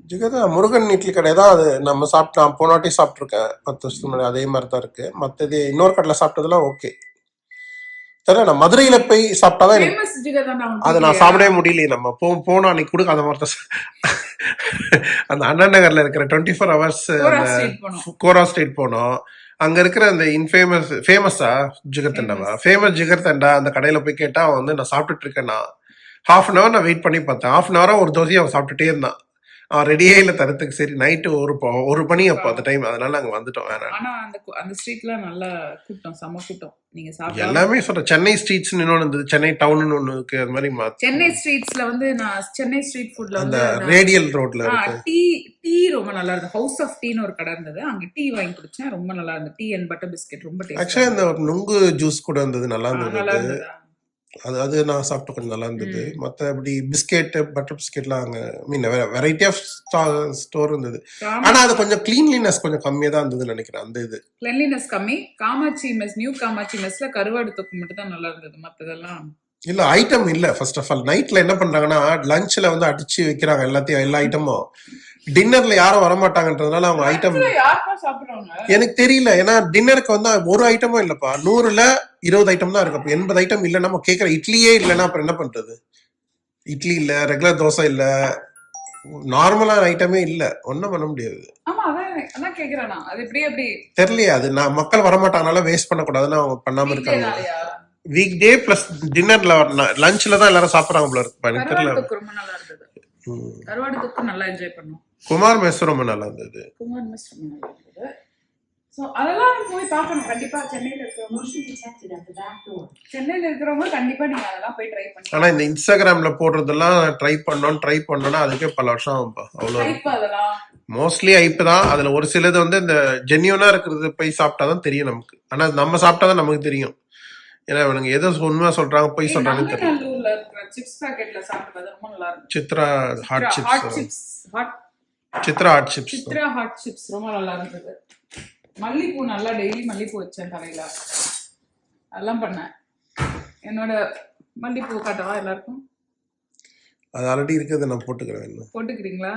ஜிகர் முருகன் இட்லி கடை தான் அது. நம்ம சாப்பிட்டோம், போன வாட்டி சாப்பிட்ருக்கேன் 10 வருஷத்துக்கு முன்னாடி, அதே மாதிரி தான் இருக்கு. மற்றது இன்னொரு கடையில் சாப்பிட்டதுலாம் ஓகே. தெரியல, நான் மதுரையில போய் சாப்பிட்டாதான் எனக்கு அதை நான் சாப்பிடவே முடியலையே. நம்ம போனோம் அன்னைக்கு கொடுக்க அந்த மாதிரி அந்த அண்ணா நகர்ல இருக்கிற 24 hours கோரா ஸ்ட்ரீட் போனோம். அங்க இருக்கிற அந்த ஃபேமஸா ஜிகர் தண்டாவா, ஃபேமஸ் ஜிகர் தண்டா அந்த கடையில போய் கேட்டா அவன் வந்து நான் சாப்பிட்டுட்டு இருக்கேன்னா ½ an hour நான் வெயிட் பண்ணி பார்த்தேன். ½ an hour ஒரு தோசையை அவன் சாப்பிட்டுட்டே இருந்தான். அவன் ரெடியே இல்லை தரத்துக்கு. சரி நைட்டு ஒரு மணி அப்போ அந்த டைம், அதனால நாங்கள் வந்துட்டோம் வேணாம். ஆனா அந்த ஸ்ட்ரீட்லாம் நல்லா கூட்டம், செம்ம கூட்டம். நீங்க சாப்பிட்டா எல்லாமே சொல்றேன். சென்னை ஸ்ட்ரீட்ஸ் இன்னொன்று இருந்தது, சென்னை டவுன் ஒன்று இருக்கு, அது மாதிரி சென்னை ஸ்ட்ரீட்ஸ்ல வந்து நான் சென்னை ஸ்ட்ரீட் ஃபுட்ல அந்த வந்து ரேடியல் ரோட்ல இருக்கு. டீ டீ ரொம்ப நல்லா இருந்தது. ஹவுஸ் ஆஃப் டீன்னு ஒரு கடை இருந்தது, அங்க டீ வாங்கி குடிச்சேன், ரொம்ப நல்லா இருந்தது. டீ அண்ட் பட்டர் பிஸ்கெட் ரொம்ப டேஸ்ட் ஆக்சுவலி அந்த ஒரு நுங்கு ஜூஸ் கூட இருந்தது, நல்லா இருந்தது. நல்லா இருந்ததா? அது நான் சாப்பிட்டு கொஞ்சம் நல்லா இருந்தது. மற்றபடி பிஸ்கெட் பட்டர் பிஸ்கெட்லாம் அங்கே மீன் வெரைட்டி ஆஃப் ஸ்டோர் இருந்தது. ஆனால் அது கொஞ்சம் கிளீன்லினஸ் கொஞ்சம் கம்மியாக தான் இருந்ததுன்னு நினைக்கிறேன். அந்த இது கிளென்லினஸ் கம்மி. காமாட்சி மெஸ், நியூ காமாட்சி மெஸ்ல கருவாடு தொக்கு மட்டும் தான் நல்லா இருந்தது, மற்றதெல்லாம் இல்லை ஐட்டம் இல்லை. ஃபர்ஸ்ட் ஆஃப் ஆல் நைட்டில் என்ன பண்ணுறாங்கன்னா லஞ்சில் வந்து அடிச்சு வைக்கிறாங்க எல்லாத்தையும், எல்லா ஐட்டமும். டின்னர்ல யாரும் வரமாட்டாங்கன்றதுனால அவங்க ஐட்டம் யாருக்கும் சாப்பிடுறாங்க எனக்கு தெரியல. ஏன்னா டின்னருக்கு வந்து ஒரு ஐட்டமும் இல்லப்பா, 100ல் 20 ஐட்டம் தான் இருக்கு. அப்போ 80 ஐட்டம் இல்லைன்னா நம்ம கேட்குற இட்லியே இல்லைன்னா அப்புறம் என்ன பண்றது? இட்லி இல்லை, ரெகுலர் தோசை இல்லை, நார்மலான ஐட்டமே இல்லை, ஒன்றும் பண்ண முடியாது. ஆமா அதான் கேக்குறேன் நான். அது எப்படி எப்படி தெரியலையே, அது நான் மக்கள் வரமாட்டாங்கனால வேஸ்ட் பண்ணக்கூடாதுன்னு அவங்க பண்ணாம இருக்காங்க. நாளையா? வீக் டே பிளஸ் டின்னர்ல லஞ்ச்ல தான் எல்லாரும் சாப்பிட்றாங்க போல இருக்கு. எனக்கு கருவாடு தெரியல. தொக்கு ரொம்ப நல்லா இருந்தது. கருவாடு தொக்கு நல்லா என்ஜாய் பண்ணோம். குமார் மெஸ் ரொம்ப நல்லா இருந்தது. குமார் மெஸ் ரொம்ப நல்லா இருந்தது. ஸோ அதெல்லாம் போய் பார்க்கணும் கண்டிப்பா. சென்னையில இருக்கிறவங்க கண்டிப்பா நீங்க அதெல்லாம் போய் ட்ரை பண்ணி. ஆனா இந்த இன்ஸ்டாகிராம்ல போடுறதெல்லாம் ட்ரை பண்ணோம்னா அதுக்கே பல வருஷம் ஆகும்பா. அவ்வளோ அதெல்லாம் மோஸ்ட்லி ஐப்பு தான். அதுல ஒரு சிலது வந்து இந்த ஜென்யூனா இருக்கிறது போய் சாப்பிட்டாதான் தெரியும் நமக்கு. ஆனா நம்ம சாப்பிட்டாதான் நமக்கு தெரியும். ஏன்னா இவனுங்க ஏதோ உண்மையா சொல்றாங்க போய் சொல்றாங்கன்னு தெரியும். நல்லூர்ல இருக்கிற சிப்ஸ் பாக்கெட்ல சாப்பிட்டது ரொம்ப நல்லா இருந்துச்சு. Chitra hot chips Chitra hot chips ரொம்ப நல்லா இருந்தது. மல்லிப்பூ நல்லா டெய்லி மல்லிப்பூ வச்சேன் தலையில, அதெல்லாம் பண்ணேன். என்னோட மல்லிப்பூ காட்டவா எல்லாருக்கும்? அது ஆல்ரெடி இருக்குது, நான் போட்டுக்கிறேன். போட்டுக்கிறீங்களா?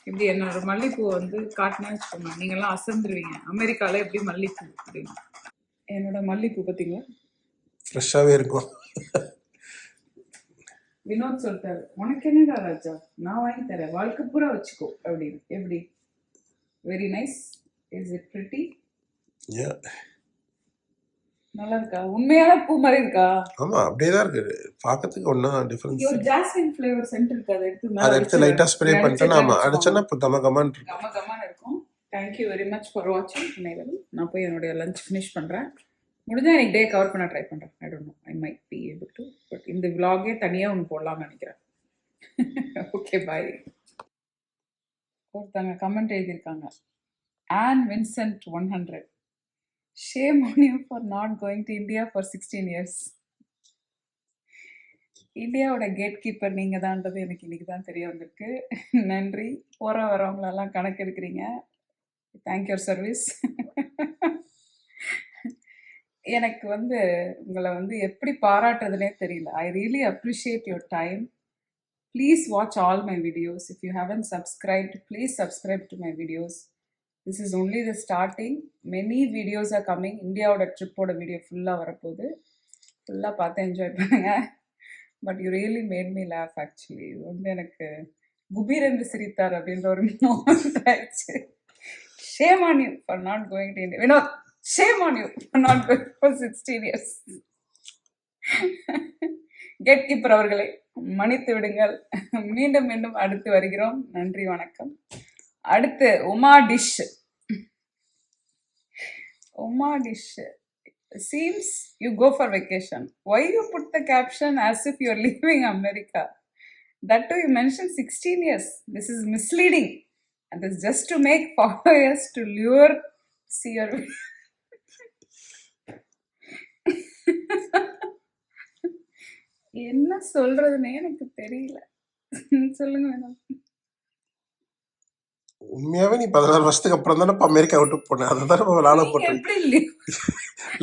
இப்படி என்னோட மல்லிப்பூ வந்து காட்டினே வச்சுக்கோங்க, நீங்க எல்லாம் அசந்துருவீங்க. அமெரிக்கால எப்படி மல்லிப்பூ அப்படின்னு. என்னோட மல்லிப்பூ பார்த்தீங்களா, ஃப்ரெஷ்ஷாவே இருக்கும். வினோத் சொல்லிட்டாரு, உனக்கு என்னடா ராஜா, நான் வாங்கி தரேன், வாழ்க்கை பூரா வச்சுக்கோ அப்படின்னு. எப்படி? Very nice. Is it pretty? நல்லா இருக்கா? உண்மையான பூ மாதிரி இருக்கா? ஆமா அப்படியே தான் இருக்கு, பார்க்கிறதுக்கு ஒன்றும் டிஃபரன்ஸ். ஒரு ஜாஸ்மின் ஃப்ளேவர் சென்ட் இருக்கு, அதை எடுத்து லைட்டா ஸ்ப்ரே பண்ணிட்டு நாம அடிச்சோன்னா கமகமான்னு இருக்கும். கமகமான்னு இருக்கும். தேங்க்யூ வெரி மச் ஃபார் வாட்சிங். நான் போய் என்னுடைய லஞ்ச் ஃபினிஷ் பண்றேன். முடிஞ்சா எனக்கு டே கவர் பண்ண ட்ரை பண்றேன். I don't know, I might be able to, but இந்த விலாகே தனியா ஒன்று போடலாம்னு நினைக்கிறேன். Okay bye. ஒருத்தங்க கமெண்ட் எழுதியிருக்காங்க, Anne Vincent 100. Shame on you for not going to India for 16 years. இந்தியாவோட கேட் கீப்பர் நீங்க தான்ன்றது எனக்கு இன்னைக்கு தான் தெரிய வந்திருக்கு. நன்றி. போற வரவங்களெல்லாம் கணக்கு எடுக்கிறீங்க. Thank your service. எனக்கு வந்து உங்களை வந்து எப்படி பாராட்டுறதுனே தெரியல. I really appreciate your time. Please watch all my videos. If you haven't subscribed, please subscribe to my videos. This is only the starting. Many videos are coming. இந்தியாவோட ட்ரிப்போட video ஃபுல்லாக வரப்போகுது. ஃபுல்லாக பார்த்து என்ஜாய் பண்ணுங்க. But you really made me laugh actually. இது வந்து எனக்கு குபீரென்று சிரித்தார் அப்படின்ற ஒரு மோமெண்ட் ஆயிடுச்சு. Shame on you for not going to India. Vinod, shame on you for not going for 16 years. Gate keeper அவர்களை மன்னித்து விடுங்கள். மீண்டும் மீண்டும் அடுத்து வருகிறோம். நன்றி, வணக்கம். அடுத்து Uma dish. Uma dish. Seems you go for vacation. Why you put the caption as if you are leaving America? That too you mentioned 16 years. This is misleading. And this is just to make followers to lure see your என்ன சொல்றதுன்னே எனக்கு தெரியல. சொல்லுங்க madam. உண்மையாவே நீ 16 வருஷத்துக்கு அப்புறம் தானே America விட்டு போனேன். அதை தானே நானும் போட்டேன்.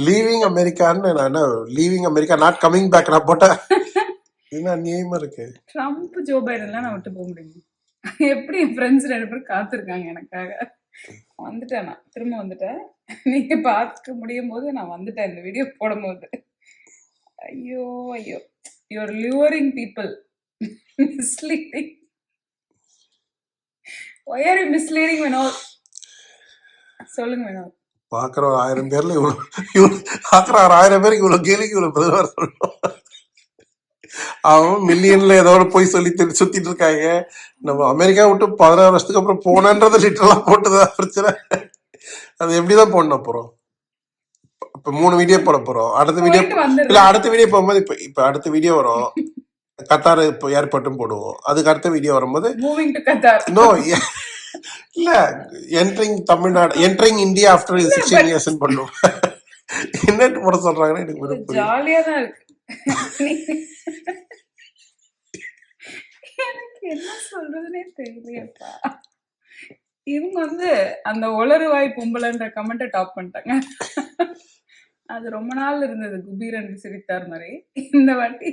லீவிங் அமெரிக்கான்னு நான் leaving America not coming back நான் போட்டேன். என்ன நியமா இருக்கு. ட்ரம்ப் ஜோ பைடன்லாம் நான் விட்டு போக முடியும்? எப்படி என் ஃப்ரெண்ட்ஸ் 2 பேர் காத்திருக்காங்க எனக்காக. வந்துட்டேன், நான் திரும்ப வந்துட்டேன். நீங்க பார்க்க முடியும் போது நான் வந்துட்டேன் இந்த வீடியோ போடும் போது. ஐயோ ஐயோ, you're luring people, misleading. Why are you misleading Vinod? சொல்லுங்க வினோத். பாக்குற 1000 பேர்ல இவ்வளவு பாக்குற 1000 பேருக்கு இவ்வளவு கேள்விக்கு இவ்வளவு பதில் வர சொல்லணும். அவன் மில்லியன்ல ஏதோ ஒரு போய் சொல்லி சுத்திட்டு இருக்காங்க. நம்ம அமெரிக்கா விட்டு 16 வருஷத்துக்கு அப்புறம் போனன்றது லிட்டரலா போட்டுதான் பிரச்சனை. அது எப்படிதான் போடணும் அப்புறம்? இப்ப 3 வீடியோ போட போறோம். அடுத்த வீடியோ போயிட்டு இல்ல வந்துடுறேன். அடுத்த வீடியோ போகும்போது இப்ப அடுத்த வீடியோ வரும். கத்தார் இப்போ ஏர்போர்ட்டும் போடுவோம். அதுக்கு அடுத்த வீடியோ வரும்போது மூவிங் டு கத்தார். நோ இல்ல entering Tamil Nadu entering India after 16 years பண்ணுவோம். என்னன்னு போட சொல்றாங்கன்னு எனக்கு ஒரு புரியல. ஜாலியா தான் இருக்கு. எனக்கு என்ன சொல்றதுன்னே தெரியலையப்பா. இவங்க வந்து அந்த ஒளருவாய் பொம்பளைன்ற கமெண்ட்டை டாப் பண்ணிட்டாங்க. அது ரொம்ப நாள் இருந்தது குபீரன் சிரித்தார் மாதிரி. இந்த வாட்டி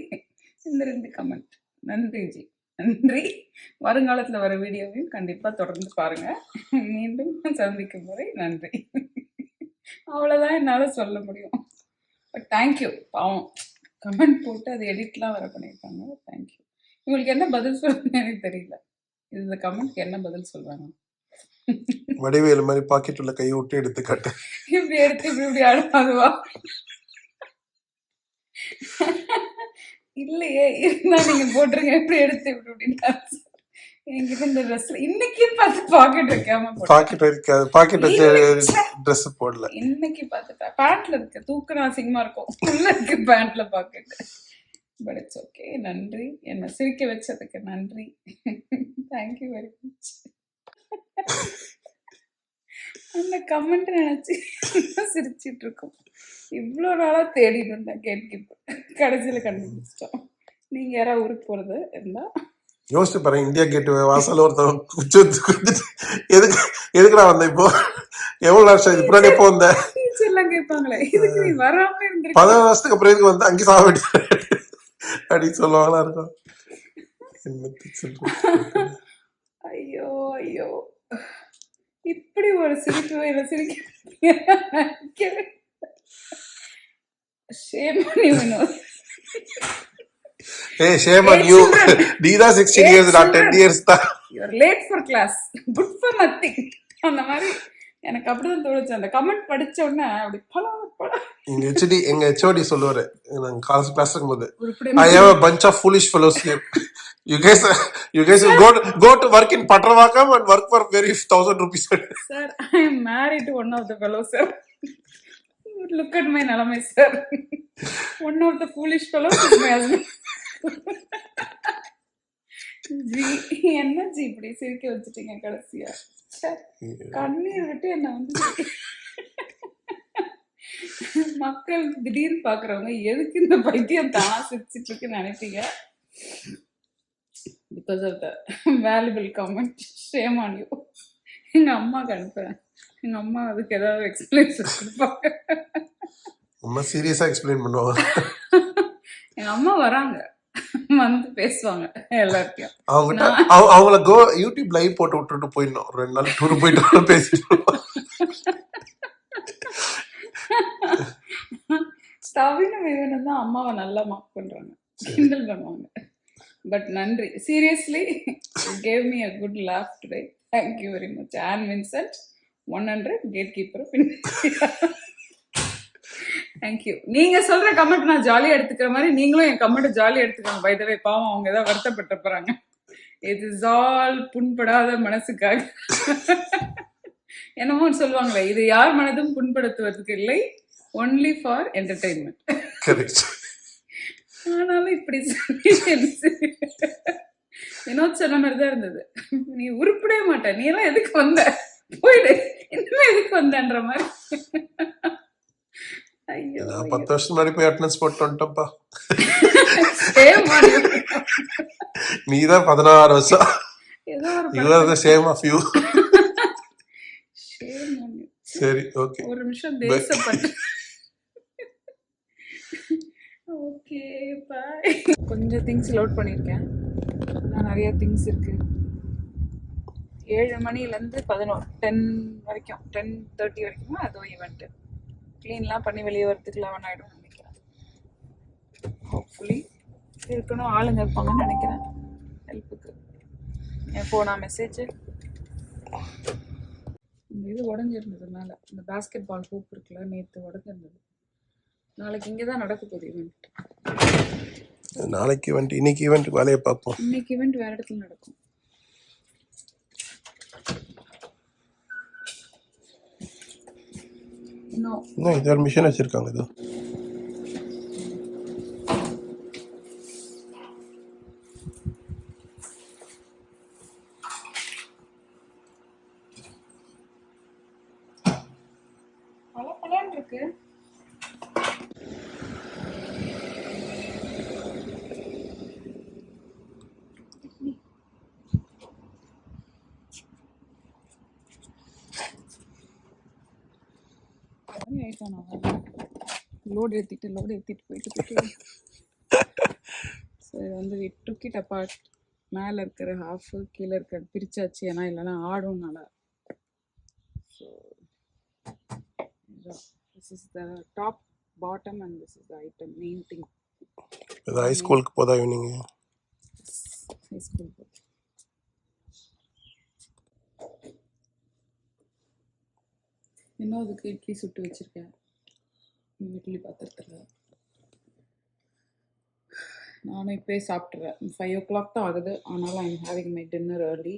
இந்த 2 கமெண்ட். நன்றி ஜி, நன்றி. வருங்காலத்துல வர வீடியோவையும் கண்டிப்பா தொடர்ந்து பாருங்க. மீண்டும் சந்திக்கும் முறை நன்றி. அவ்வளவுதான் என்னால சொல்ல முடியும். But thank you. பாவம் கமெண்ட் போட்டு அது எடிட்லாம் வர பண்ணியிருக்காங்க. தேங்க்யூ. இவங்களுக்கு என்ன பதில் சொல்றதுன்னு எனக்கு தெரியல. இந்த கமெண்ட்க்கு என்ன பதில் சொல்றாங்க? வடிவேலு மாதிரி பாக்கெட் உள்ள கையை விட்டு எடுத்து காட்டு. இப்படி எடுத்து இப்படி ஆடுவாதுவா? இல்லையே, இருந்தா நீங்க போட்டுருங்க. எப்படி எடுத்து இப்படி இப்படின்னு என்கிட்ட இந்த ட்ரெஸ்ல இன்னைக்கு பார்த்து பாக்கெட் வைக்காம பாக்கெட் இருக்காது. பாக்கெட் வச்சு ட்ரெஸ் போடல. இன்னைக்கு பார்த்துட்டா பேண்ட்ல இருக்கு. தூக்குனா அசிங்கமா இருக்கும். உள்ள இருக்கு பேண்ட்ல பாக்கெட். But it's okay. நன்றி, என்ன சிரிக்க வச்சதுக்கு நன்றி. Thank you very much. அந்த கமெண்ட் நினைச்சு சிரிச்சிட்டு இருக்கோம். இவ்வளோ நாளா தேடிட்டு இருந்தேன் கேட் கீப்பர். கடைசியில கண்டுபிடிச்சிட்டோம். நீங்க யாராவது ஊருக்கு போறது இருந்தா யோசிச்சு பாருங்க. இந்தியா கேட் வாசல் ஒருத்தவங்க குச்சி வச்சு கொடுத்துட்டு எதுக்குடா வந்த இப்போ? எவ்வளவு வருஷம் இது பின்னாடி எப்போ வந்த? டீச்சர் எல்லாம் கேட்பாங்களே, இதுக்கு நீ வராம இருந்திருக்க. 16 வருஷத்துக்கு அப்புறம் எதுக்கு வந்து அங்கே சாக வேண்டிய அப்படின்னு சொல்லுவாங்களா இருக்கும். ஐயோ ஐயோ, இப்படி ஒரு சிரிப்பு வேலை சிரிக்க. Shame on you Vinod. Hey, shame on you. நீதான் 16 years, நான் 10 years தான். You are late for class, good for nothing. அந்த மாதிரி எனக்கு அப்படிதான் தோணுச்சு. அந்த கமெண்ட் படிச்ச உடனே அப்படி பல எங்க HOD சொல்லுவாரு நாங்க காலேஜ் கிளாஸ் இருக்கும்போது, I have a bunch of foolish fellows here. You guys will go to work in Patravakam and work for very 1,000 rupees. Sir, I am married to one of the fellows, sir. Look at my நிலைமை, sir. One of the foolish fellows is my husband. G, என்ன G இப்படி சிரிக்க வச்சுட்டீங்க கடைசியா? கண்ணீர் விட்டு என்ன வந்து மக்கள் திடீர்னு பாக்குறவங்க எதுக்கு இந்த பைத்தியம் தானா சிரிச்சிட்டு இருக்குன்னு நினைப்பீங்க. Because of the valuable comment. Shame on you. எங்க அம்மாக்கு அனுப்புறேன். எங்க அம்மா அதுக்கு ஏதாவது எக்ஸ்பிளேஷன் கொடுப்பாங்க. ரொம்ப சீரியஸா எக்ஸ்பிளைன் பண்ணுவாங்க. எங்க அம்மா வராங்க, வந்து பேசுவாங்க எல்லாத்தையும். அவங்கள யூடியூப் லைவ் போட்டு விட்டுட்டு போயிடணும். 2 நாள் டூர் போயிட்டு பேசிட்டு தவிர விவனம் தான் அம்மாவை நல்லா மார்க் பண்றாங்க, கிண்டல் பண்ணுவாங்க. பட் நன்றி, seriously gave me a good laugh today. Thank you very much. On Vincent 100 gate keeper. Thank you. நீங்க சொல்ற கமெண்ட் நான் ஜாலியா எடுத்துக்கிற மாதிரி நீங்களும் என் கமெண்ட் ஜாலியா எடுத்துக்கோங்க. பை த வே, பாவம் அவங்க ஏதாவது வருத்தப்பட்டு போறாங்க. இட் இஸ் ஆல் புண்படாத மனசுக்காக. என்னமோ சொல்லுவாங்களே, இது யார் மனதும் புண்படுத்துவதற்கு இல்லை, ஒன்லி ஃபார் என்டர்டைன்மெண்ட். ஆனாலும் இப்படி வினோத் சொன்ன மாதிரிதான் இருந்தது. நீ உருப்படவே மாட்ட, நீ எல்லாம் எதுக்கு வந்த, போயிடு, இன்னுமே எதுக்கு வந்தன்ற மாதிரி. ஐயோ, 10 வருஷம் முன்னாடி போய் அட்டெண்டன்ஸ் போட்டு வந்துட்டப்பா. நீதான் 16 வருஷம். இதுதான் சேம் ஆஃப் யூ. சரி, ஓகே. ஒரு நிமிஷம் தேசப்பட்டு. Okay, bye. கொஞ்சம் திங்ஸ் லோட் பண்ணியிருக்கேன். நிறைய திங்ஸ் இருக்கு. 7 மணிலேருந்து 10 வரைக்கும், 10:30 வரைக்கும் அதோ ஈவெண்ட்டு. க்ளீன்லாம் பண்ணி வெளியே வரத்துக்கு 11 ஆகிடும் நினைக்கிறேன். ஹோப்ஃபுல்லி இருக்கணும், ஆளுங்க இருப்பாங்கன்னு நினைக்கிறேன் ஹெல்ப்புக்கு. என் ஃபோனா மெசேஜ் இது உடஞ்சிருந்தது மேலே. இந்த பேஸ்கெட் பால் ஹூப் இருக்குல்ல, நேற்று உடஞ்சிருந்தது. நாளைக்கு இங்கே தான் நடக்க போகுது ஈவெண்ட். நாளைக்கு ஈவெண்ட், இன்னைக்கு ஈவெண்ட் வேலையை பார்ப்போம். இன்னைக்கு ஈவெண்ட் வேற இடத்துல நடக்கும். இன்னும் இன்னும் இது ஒரு மிஷின் வச்சிருக்காங்க. இது பல பலன் இருக்கு. லோடு ஏற்றிட்டு போயிட்டு ஸோ இது வந்து we took it apart. மேலே இருக்கிற ஹாஃபு கீழே இருக்கிற பிரிச்சாச்சு, ஏன்னா இல்லைன்னா ஆடும் நல்லா. So this is the top, bottom and this is the item, main thing. இது ஹை ஸ்கூலுக்கு போதா ஈவினிங்? High school book. இன்னும் அதுக்கு இட்லி சுட்டு வச்சிருக்கேன் இட்லி பாத்திரத்தில். நானும் இப்போயே சாப்பிட்றேன். 5 o'clock தான் ஆகுது. ஆனாலும் I'm having my dinner early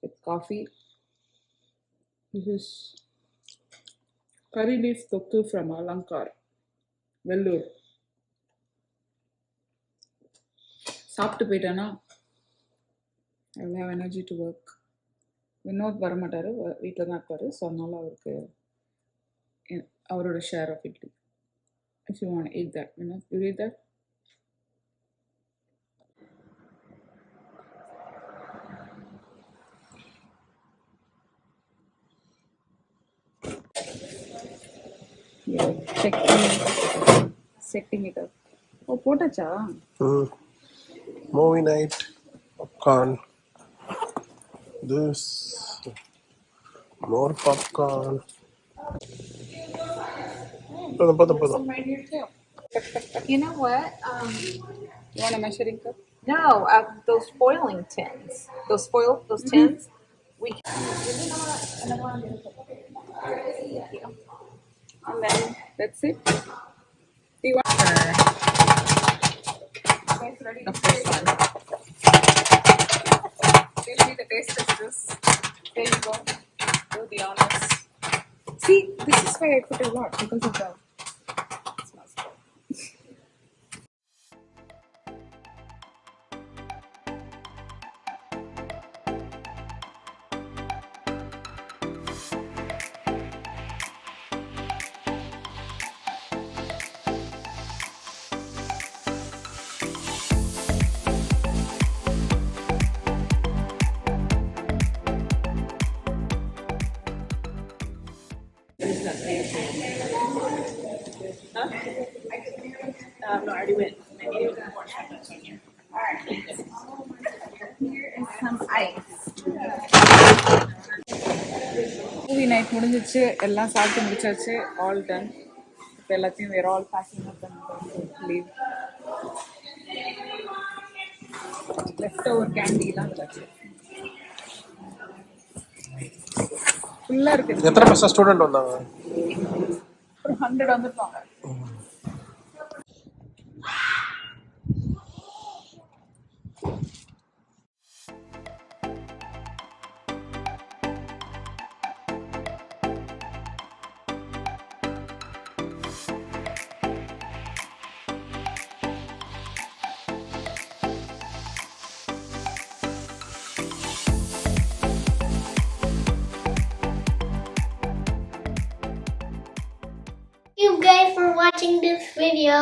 with coffee. This is curry leaf தொக்கு ஃப்ரம் அலங்கார், வெள்ளூர். சாப்பிட்டு போயிட்டேன்னா I will have energy to work. Vinod வரமாட்டார், வீட்டில் தான் இருப்பார். ஸோ அதனால அவருக்கு அவரோட share of idli. If you want eat that, you know, you eat that. Yeah, setting it up. Oh போட்டாச்சா? Movie night popcorn. This more popcorn. Pardon. You know what? You want a measuring cup? No, those foiling tins. Those tins. We. And then that's it. Do you want The first one. tell me the taste of this? There you go. Do the honors. See, this is why I put a lot, because of the smells good. No, I already went. Maybe it was a portion that's on here. Here is some ice. Movie night முடிஞ்சிச்சு, எல்லாம் சாப்பிட்டு முடிச்சாச்சு, all done. இப்போ எல்லாத்தையும் வேற all packing அப் பண்ணி leave. Left over கேண்டிலாம் வச்சாச்சு. ஃபுல்லாக இருக்குது. எத்தனை பர்சன்ட் ஸ்டூடெண்ட் வந்தாங்க? ஒரு 100 வந்துருப்பாங்க. Thank you guys for watching this video.